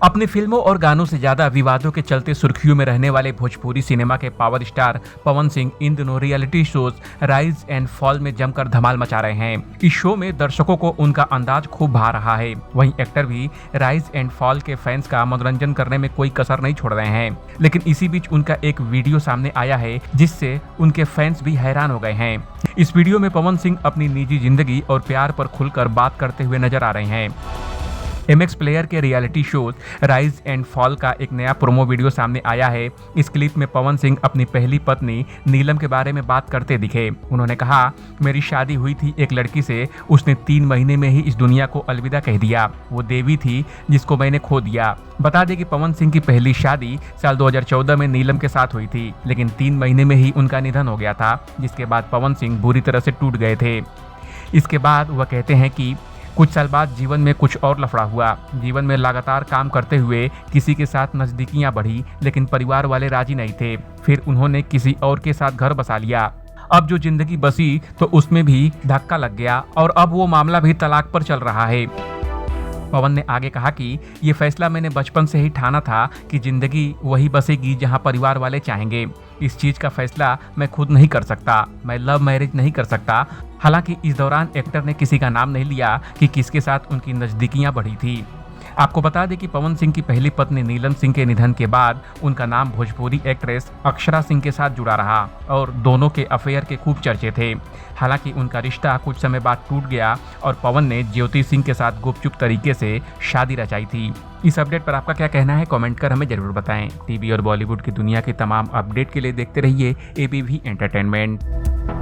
अपनी फिल्मों और गानों से ज्यादा विवादों के चलते सुर्खियों में रहने वाले भोजपुरी सिनेमा के पावर स्टार पवन सिंह इन दिनों reality shows rise and fall में जमकर धमाल मचा रहे हैं। इस शो में दर्शकों को उनका अंदाज खूब भा रहा है। वहीं एक्टर भी राइज एंड फॉल के फैंस का मनोरंजन करने में कोई कसर नहीं छोड़ रहे हैं। लेकिन इसी बीच उनका एक वीडियो सामने आया है जिससे उनके फैंस भी हैरान हो गए हैं। इस वीडियो में पवन सिंह अपनी निजी जिंदगी और प्यार पर खुलकर बात करते हुए नजर आ रहे हैं। MX प्लेयर के reality shows rise and fall का एक नया प्रोमो वीडियो सामने आया है। इस क्लिप में पवन सिंह अपनी पहली पत्नी नीलम के बारे में बात करते दिखे। उन्होंने कहा, मेरी शादी हुई थी एक लड़की से, उसने 3 महीने में ही इस दुनिया को अलविदा कह दिया। वो देवी थी जिसको मैंने खो दिया। बता दें कि पवन सिंह की पहली शादी साल 2014 में नीलम के साथ हुई थी, लेकिन 3 महीने में ही उनका निधन हो गया था, जिसके बाद पवन सिंह बुरी तरह से टूट गए थे। इसके बाद वह कहते हैं कि कुछ साल बाद जीवन में कुछ और लफड़ा हुआ। जीवन में लगातार काम करते हुए किसी के साथ नजदीकियां बढ़ी, लेकिन परिवार वाले राजी नहीं थे। फिर उन्होंने किसी और के साथ घर बसा लिया। अब जो जिंदगी बसी तो उसमें भी धक्का लग गया और अब वो मामला भी तलाक पर चल रहा है। पवन ने आगे कहा कि ये फैसला मैंने बचपन से ही ठाना था कि जिंदगी वही बसेगी जहां परिवार वाले चाहेंगे। इस चीज का फैसला मैं खुद नहीं कर सकता। मैं लव मैरिज नहीं कर सकता। हालांकि इस दौरान एक्टर ने किसी का नाम नहीं लिया कि किसके साथ उनकी नजदीकियां बढ़ी थी। आपको बता दें कि पवन सिंह की पहली पत्नी नीलम सिंह के निधन के बाद उनका नाम भोजपुरी एक्ट्रेस अक्षरा सिंह के साथ जुड़ा रहा और दोनों के अफेयर के खूब चर्चे थे। हालांकि उनका रिश्ता कुछ समय बाद टूट गया और पवन ने ज्योति सिंह के साथ गुपचुप तरीके से शादी रचाई थी। इस अपडेट पर आपका क्या कहना है, कमेंट कर हमें जरूर बताएं। टीवी और बॉलीवुड की दुनिया की तमाम अपडेट के लिए देखते रहिए ABV एंटरटेनमेंट।